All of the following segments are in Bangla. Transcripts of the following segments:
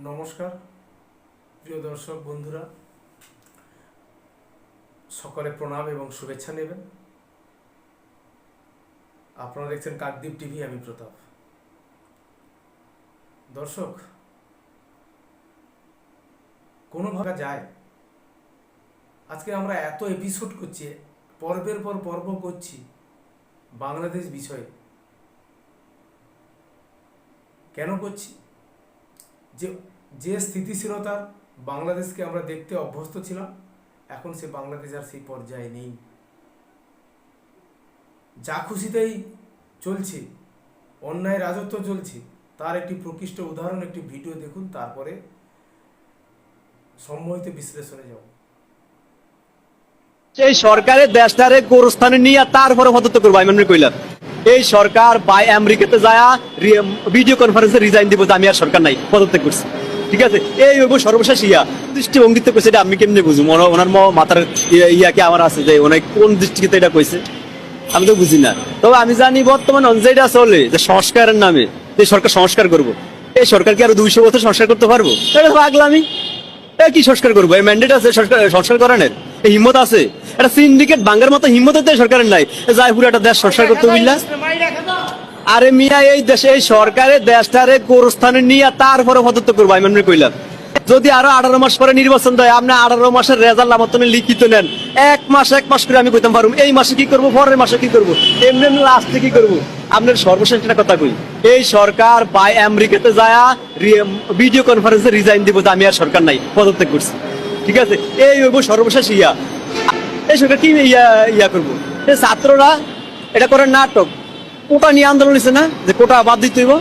নমস্কার প্রিয় দর্শক বন্ধুরা, সকলে প্রণাম এবং শুভেচ্ছা নেবেন। আপনারা দেখছেন কাকদ্বীপ টিভি, আমি প্রতাপ। দর্শক, কোনো ভাবা যায় আজকে আমরা এত এপিসোড করছি, পর্বের পর পর্ব করছি বাংলাদেশ বিষয়ে। কেন করছি? যে স্থিতিশীলতার বাংলাদেশকে আমরা দেখতে অভ্যস্ত ছিলাম, এখন সে বাংলাদেশ আর সেই পর্যায়ে নেই। যা খুশিতেই চলছে, অন্যায় রাজত্ব চলছে, তার একটি প্রকৃষ্ট উদাহরণ, একটি ভিডিও দেখুন, তারপরে সম্মোহিত বিশ্লেষণে যাব। এই সরকারের দেশটারে গোরস্থানে নিয়ে তারপরে পদত্ব করবো আমি মনে কইলাম। এই সরকার বাই আমেরিকাতে যায় ভিডিও কনফারেন্সে রিজাইন দিব যে আমি আর সরকার নাই, পদত্যাগ করছি। ঠিক আছে, এই হইব সর্বশেষ দৃষ্টিভঙ্গিতে কইছে। এটা আমি কেমনে বুঝুম? ওনার মাথার ইয়াকে আমার আছে যে অনেক কোন দৃষ্টিতে এটা কইছে আমি তো বুঝি না। তবে আমি জানি বর্তমান যেটা চলে যে সংস্কারের নামে যে সরকার সংস্কার করবো, এই সরকার কি আরো 200 বছর সংস্কার করতে পারবো? এটা পাগলামি। কি সংস্কার করবো? এই ম্যান্ডেট আছে সংস্কার করানোর? এই হিম্মত আছে? একটা সিন্ডিকেট ভাঙ্গার মতো হিম্মত সরকারের নাই যাই পুরো একটা দেশ সংস্কার করতে বুঝলা? আরে মিয়া, এই দেশে এই সরকারের দেশটারে গোরস্থানে নিয়ে তারপরে পদত্যাগ করবো আমি মনে কইলাম। যদি আরো 18 মাস পরে নির্বাচন দেয়, আপনি 18 মাসের রেজাল্ট আমার তুমি লিখিত নেন, এক মাস করে আমি কইতাম পারবো এই মাসে কি করবো, পরের মাসে কি করবো, এমনি লাস্টে কি করবো। আপনার সর্বশেষ একটা কথা কই, এই সরকার বাই আমেরিকাতে যায় ভিডিও কনফারেন্সে রিজাইন দিব যে আমি আর সরকার নাই, পদত্যাগ করছি। ঠিক আছে, এই হইব সর্বশেষ এই সরকার কি ইয়া করবো? ছাত্ররা এটা করে নাটক, কোটা নিয়ে আন্দোলন হয়েছে না, যে কোটা বাদ দিতে হইব।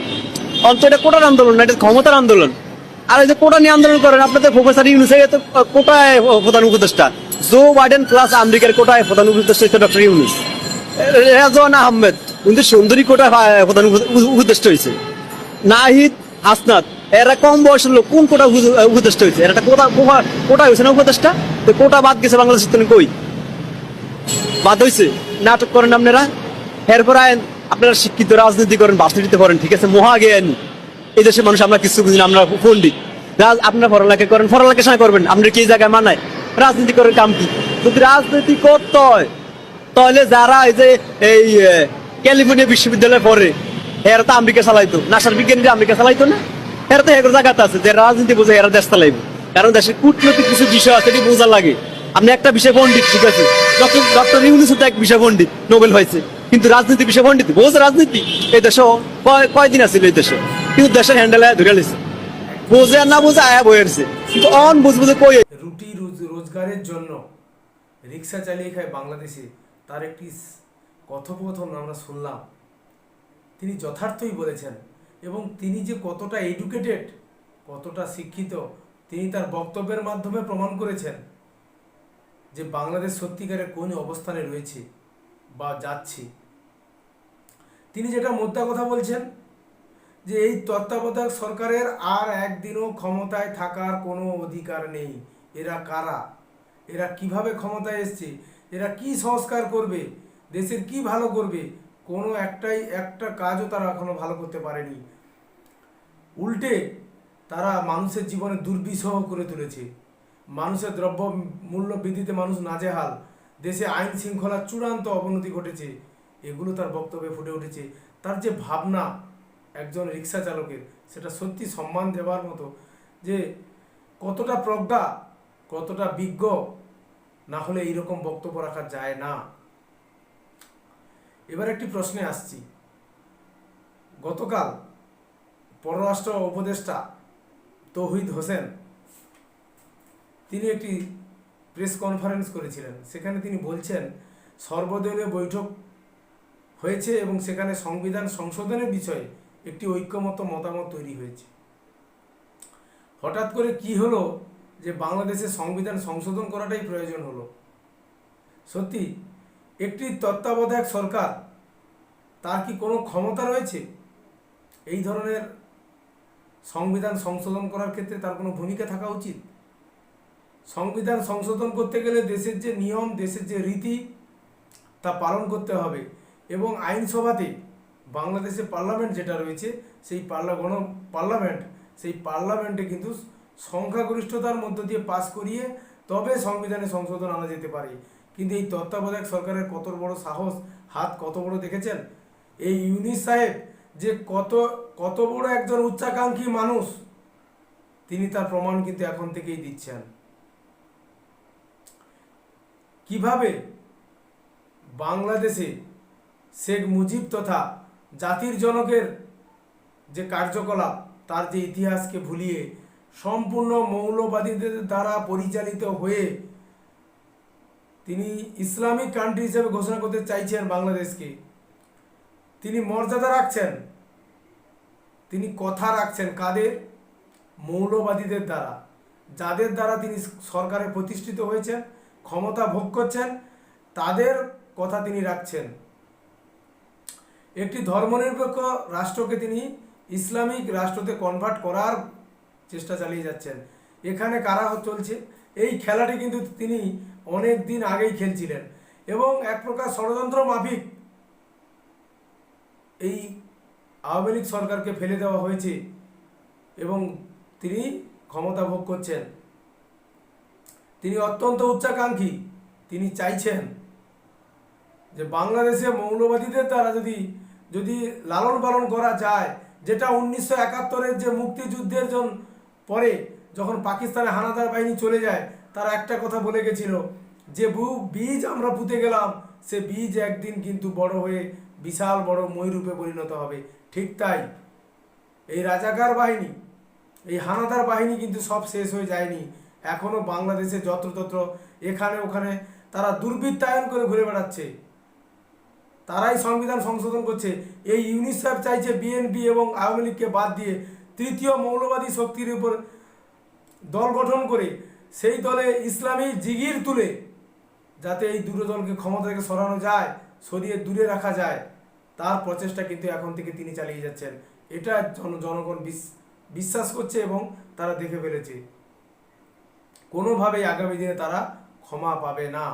অন্ত এটা কোটার আন্দোলন না, এটা ক্ষমতার আন্দোলন। আর এই যে কোটা নিয়ে আন্দোলন করেন আপনাদের প্রফেসর ইউনূস, কোটায় প্রধান উপদেষ্টা জো বাইডেন প্লাস আমেরিকার কোটায় প্রধান উপদেষ্টা হচ্ছে ডক্টর ইউনূস। রেজওয়ান আহমেদ কিন্তু সুন্দরী কোটায় প্রধান উপদেষ্টা হয়েছে। নাহিদ হাসনাত এরা কম বয়সের লোক, কোন কোটা উপদেষ্টা হয়েছে? এরা কোটা হয়েছে না উপদেষ্টা? তো কোটা বাদ গেছে বাংলাদেশের তুমি কই বাদ হয়েছে? নাটক করেন আপনারা। এরপর আইন আপনারা শিক্ষিত রাজনীতি করেন, ভাষণিতে করেন, ঠিক আছে, মহাজ্ঞান। এই দেশের মানুষ আমরা কিছু বুঝি না, আমরা পণ্ডিত। আপনারা পড়ালেখা করেন, পড়ালেখা সময় করবেন, আপনার কি জায়গায় মানায়? রাজনীতি করেন কাম কি? যদি রাজনীতি করতে হয় তাহলে যারা এই যে এই ক্যালিফোর্নিয়া বিশ্ববিদ্যালয়ে পড়ে এরা তো আমেরিকা চালাইতো, নাসার বিজ্ঞানীরা আমেরিকা চালাইতো না? এরা তো এগুলো জায়গাতে আছে যে রাজনীতি বোঝে, এরা দেশ চালাইবো। কারণ দেশের কূটনৈতিক কিছু বিষয় আছে, এটি বোঝা লাগে। আপনি একটা বিষয় পণ্ডিত, ঠিক আছে, ডক্টর ইউনূস তো এক বিষয় পণ্ডিত, নোবেল হয়েছে, কিন্তু রাজনীতি বিষয় পণ্ডিত বোঝে রাজনীতি। এই দেশে কয়দিন আছিল এই দেশে, কিন্তু দেশের হ্যান্ডেল ধরে লিছে, বোঝে আর না বোঝে আয়া বইছে, কিন্তু অন বুঝবো যে কই। রুটি রোজগারের জন্য রিক্সা চালিয়ে খায় বাংলাদেশে, তার একটি কথোপকথন আমরা শুনলাম। তিনি যথার্থই বলেছেন, এবং তিনি যে কতটা এডুকেটেড, কতটা শিক্ষিত, তিনি তার বক্তব্যের মাধ্যমে প্রমাণ করেছেন যে বাংলাদেশ সত্যিকারের কোন অবস্থানে রয়েছে বা যাচ্ছে। তিনি যেটা মোদ্দা কথা বলছেন যে এই তত্ত্বাবধায়ক সরকারের আর একদিনও ক্ষমতায় থাকার কোনো অধিকার নেই। এরা কারা? এরা কিভাবে ক্ষমতায় এসছে? এরা কি সংস্কার করবে? দেশের কি ভালো করবে? কোনো একটা কাজও তারা এখনো ভালো করতে পারেনি। উল্টে তারা মানুষের জীবনে দুর্বিষহ করে তুলেছে। মানুষের দ্রব্য মূল্য বৃদ্ধিতে মানুষ নাজেহাল, দেশে আইন শৃঙ্খলার চূড়ান্ত অবনতি ঘটেছে, এগুলো তার বক্তব্যে ফুটে উঠেছে। তার যে ভাবনা একজন রিক্সা চালকের, সেটা সত্যি সম্মান দেওয়ার মতো, যে কতটা প্রজ্ঞা, কতটা বিজ্ঞ না হলে এইরকম বক্তব্য রাখা যায় না। এবার একটি প্রশ্নে আসছি। গতকাল পররাষ্ট্র উপদেষ্টা তৌহিদ হোসেন তিনি একটি প্রেস কনফারেন্স করেছিলেন। সেখানে তিনি বলছেন সর্বদলীয় বৈঠক হয়েছে এবং সেখানে সংবিধান সংশোধনের বিষয়ে একটি ঐক্যমত মতামত তৈরি হয়েছে। হঠাৎ করে কি হলো যে বাংলাদেশের সংবিধান সংশোধন করাটাই প্রয়োজন হলো? সত্যি একটি তত্ত্বাবধায়ক সরকার, তার কি কোনো ক্ষমতা রয়েছে এই ধরনের সংবিধান সংশোধন করার ক্ষেত্রে? তার কোনো ভূমিকা থাকা উচিত? সংবিধান সংশোধন করতে গেলে দেশের যে নিয়ম, দেশের যে রীতি, তা পালন করতে হবে। এবং আইনসভাতে বাংলাদেশে পার্লামেন্ট যেটা রয়েছে, সেই পার্লামেন্ট সেই পার্লামেন্টে কিন্তু সংখ্যাগরিষ্ঠতার মধ্য দিয়ে পাস করিয়ে তবে সংবিধানে সংশোধন আনা যেতে পারে। কিন্তু এই তত্ত্বাবধায়ক সরকারের কত বড় সাহস, হাত কত বড় দেখেছেন? এই ইউনূস সাহেব যে কত বড় একজন উচ্চাকাঙ্ক্ষী মানুষ, তিনি তার প্রমাণ কিন্তু এখন থেকেই দিচ্ছেন। কিভাবে বাংলাদেশে শেখ মুজিব তথা জাতির জনকের যে কার্যকলাপ, তার যে ইতিহাসকে ভুলিয়ে সম্পূর্ণ মৌলবাদীদের দ্বারা পরিচালিত হয়ে তিনি ইসলামিক কান্ট্রি হিসেবে ঘোষণা করতে চাইছেন বাংলাদেশকে। তিনি মর্যাদা রাখছেন, তিনি কথা রাখছেন কাদের? মৌলবাদীদের দ্বারা, যাদের দ্বারা তিনি সরকারে প্রতিষ্ঠিত হয়েছেন, ক্ষমতা ভোগ করছেন, তাদের কথা তিনি রাখছেন। একটি ধর্মনিরপেক্ষ রাষ্ট্রকে তিনি ইসলামিক রাষ্ট্রতে কনভার্ট করার চেষ্টা চালিয়ে যাচ্ছেন। এখানে কারা চলছে? এই খেলাটি কিন্তু তিনি অনেক দিন আগেই খেলছিলেন এবং এক প্রকার ষড়যন্ত্র মাফিক এই আওয়ামী লীগ সরকারকে ফেলে দেওয়া হয়েছে এবং তিনি ক্ষমতা ভোগ করছেন। তিনি অত্যন্ত উচ্চাকাঙ্ক্ষী। তিনি চাইছেন যে বাংলাদেশে মৌলবাদীদের দ্বারা যদি লালন পালন করা যায়, যেটা 1971-এর যে মুক্তিযুদ্ধের পরে যখন পাকিস্তানে হানাদার বাহিনী চলে যায়, তারা একটা কথা বলে গেছিল যে বীজ আমরা পুঁতে গেলাম, সে বীজ একদিন কিন্তু বড় হয়ে বিশাল বড় ময়ূরূপে পরিণত হবে। ঠিক তাই এই রাজাকার বাহিনী, এই হানাদার বাহিনী কিন্তু সব শেষ হয়ে যায়নি। এখনও বাংলাদেশে যত্রতত্র এখানে ওখানে তারা দুর্বৃত্তায়ন করে ঘুরে বেড়াচ্ছে, তারাই সংবিধান সংশোধন করছে। এই ইউনূস সাহেব চাইছে বিএনপি এবং আওয়ামী লীগকে বাদ দিয়ে তৃতীয় মৌলবাদী শক্তির উপর দল গঠন করে সেই দলে ইসলামী জিগির তুলে যাতে এই দুটো দলকে ক্ষমতা থেকে সরানো যায়, সরিয়ে দূরে রাখা যায়, তার প্রচেষ্টা কিন্তু এখন থেকে তিনি চালিয়ে যাচ্ছেন। এটা জনগণ বিশ্বাস করছে এবং তারা দেখে ফেলেছে। কোনোভাবেই আগামী দিনে তারা ক্ষমা পাবে না।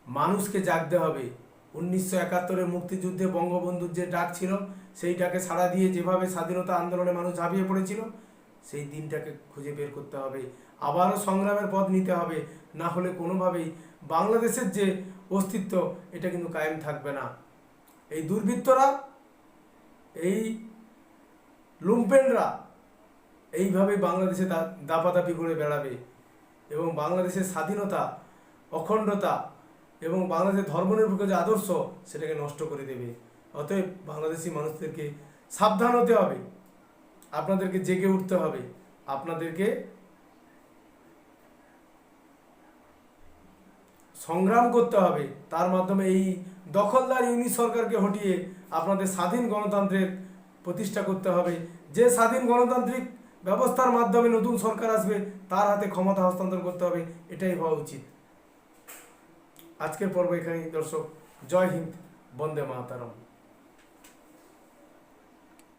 মানুষকে জাগতে হবে। 1971-এর মুক্তিযুদ্ধে বঙ্গবন্ধুর যে ডাক ছিল, সেই ডাকে সাড়া দিয়ে যেভাবে স্বাধীনতা আন্দোলনে মানুষ ঝাঁপিয়ে পড়েছিল, সেই দিনটাকে খুঁজে বের করতে হবে। আবারও সংগ্রামের পথ নিতে হবে, না হলে কোনোভাবেই বাংলাদেশের যে অস্তিত্ব, এটা কিন্তু কায়েম থাকবে না। এই দুর্বৃত্তরা, এই লুম্পেনরা এইভাবে বাংলাদেশে দাপাদাপি করে বেড়াবে এবং বাংলাদেশের স্বাধীনতা, অখণ্ডতা এবং বাংলাদেশের ধর্মনিরপেক্ষ যে আদর্শ, সেটাকে নষ্ট করে দেবে। অতএব বাংলাদেশি মানুষদেরকে সাবধান হতে হবে, আপনাদেরকে জেগে উঠতে হবে, আপনাদেরকে সংগ্রাম করতে হবে। তার মাধ্যমে এই দখলদার ইউনূস সরকারকে হটিয়ে আপনাদের স্বাধীন গণতন্ত্রের প্রতিষ্ঠা করতে হবে। যে স্বাধীন গণতান্ত্রিক ব্যবস্থার মাধ্যমে নতুন সরকার আসবে, তার হাতে ক্ষমতা হস্তান্তর করতে হবে। এটাই হওয়া উচিত। আজকের পর্ব এখানেই দর্শক। জয় হিন্দ, বন্দে মাতরম।